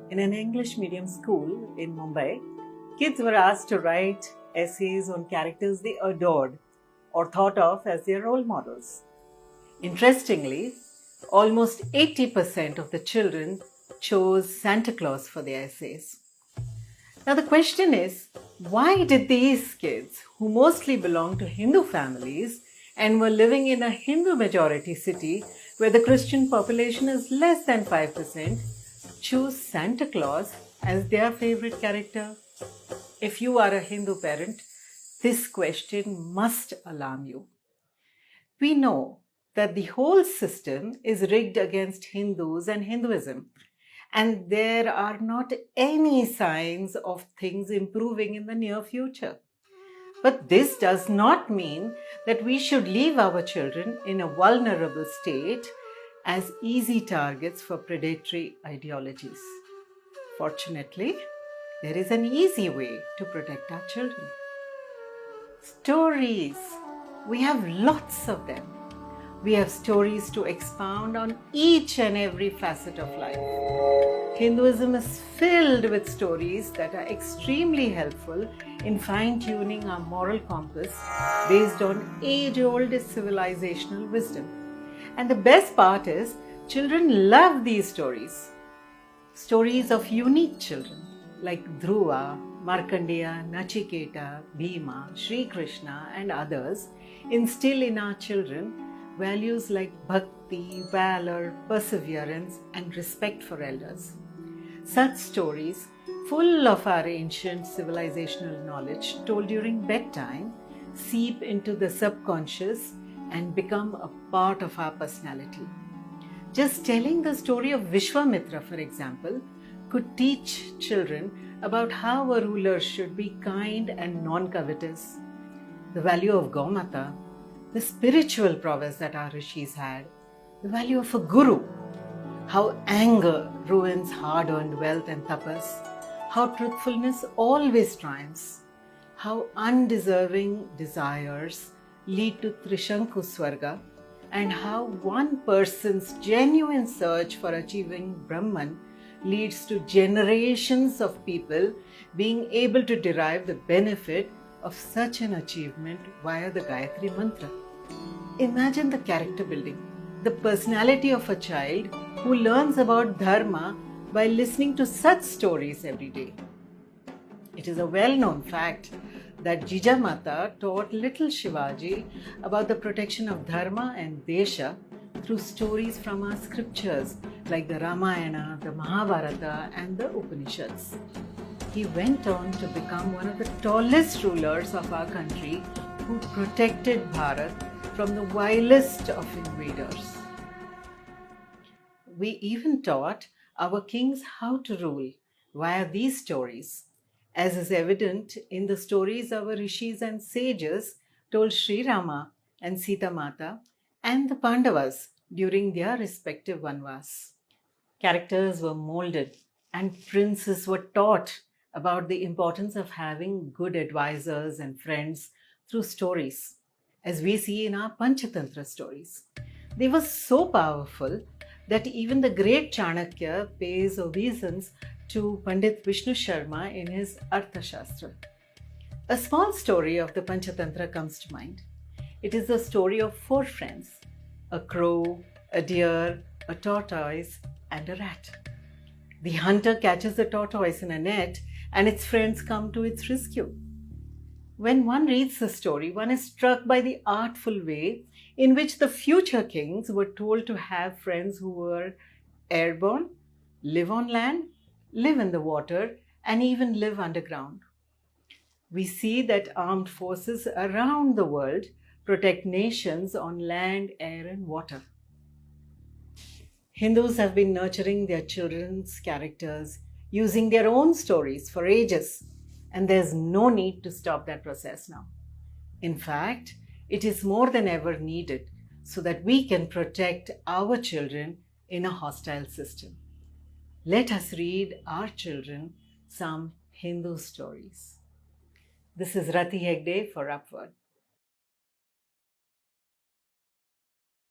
In an English medium school in Mumbai, kids were asked to write essays on characters they adored or thought of as their role models. Interestingly, almost 80% of the children chose Santa Claus for their essays. Now, the question is, why did these kids, who mostly belonged to Hindu families and were living in a Hindu majority city where the Christian population is less than 5%, choose Santa Claus as their favorite character? If you are a Hindu parent, this question must alarm you. We know that the whole system is rigged against Hindus and Hinduism, and there are not any signs of things improving in the near future. But this does not mean that we should leave our children in a vulnerable state as easy targets for predatory ideologies. Fortunately, there is an easy way to protect our children. Stories. We have lots of them. We have stories to expound on each and every facet of life. Hinduism is filled with stories that are extremely helpful in fine-tuning our moral compass based on age-old civilizational wisdom. And the best part is, children love these stories. Stories of unique children like Dhruva, Markandeya, Nachiketa, Bhima, Sri Krishna and others instill in our children values like bhakti, valor, perseverance and respect for elders. Such stories, full of our ancient civilizational knowledge told during bedtime, seep into the subconscious and become a part of our personality. Just telling the story of Vishwamitra, for example, could teach children about how a ruler should be kind and non-covetous, the value of Gaumata, the spiritual prowess that our rishis had, the value of a guru, how anger ruins hard-earned wealth and tapas, how truthfulness always triumphs, how undeserving desires lead to Trishanku Swarga, and how one person's genuine search for achieving Brahman leads to generations of people being able to derive the benefit of such an achievement via the Gayatri Mantra. Imagine the character building, the personality of a child who learns about Dharma by listening to such stories every day. It is a well-known fact that Jijamata taught little Shivaji about the protection of Dharma and Desha through stories from our scriptures like the Ramayana, the Mahabharata and the Upanishads. He went on to become one of the tallest rulers of our country who protected Bharat from the vilest of invaders. We even taught our kings how to rule via these stories, as is evident in the stories our rishis and sages told Sri Rama and Sita Mata and the Pandavas during their respective Vanvas. Characters were molded and princes were taught about the importance of having good advisors and friends through stories, as we see in our Panchatantra stories. They were so powerful that even the great Chanakya pays obeisance to Pandit Vishnu Sharma in his Arthashastra. A small story of the Panchatantra comes to mind. It is the story of 4 friends, a crow, a deer, a tortoise, and a rat. The hunter catches the tortoise in a net and its friends come to its rescue. When one reads the story, one is struck by the artful way in which the future kings were told to have friends who were airborne, live on land, live in the water, and even live underground. We see that armed forces around the world protect nations on land, air, and water. Hindus have been nurturing their children's characters using their own stories for ages, and there's no need to stop that process now. In fact, it is more than ever needed so that we can protect our children in a hostile system. Let us read our children some Hindu stories. This is Rati Hegde for Upward.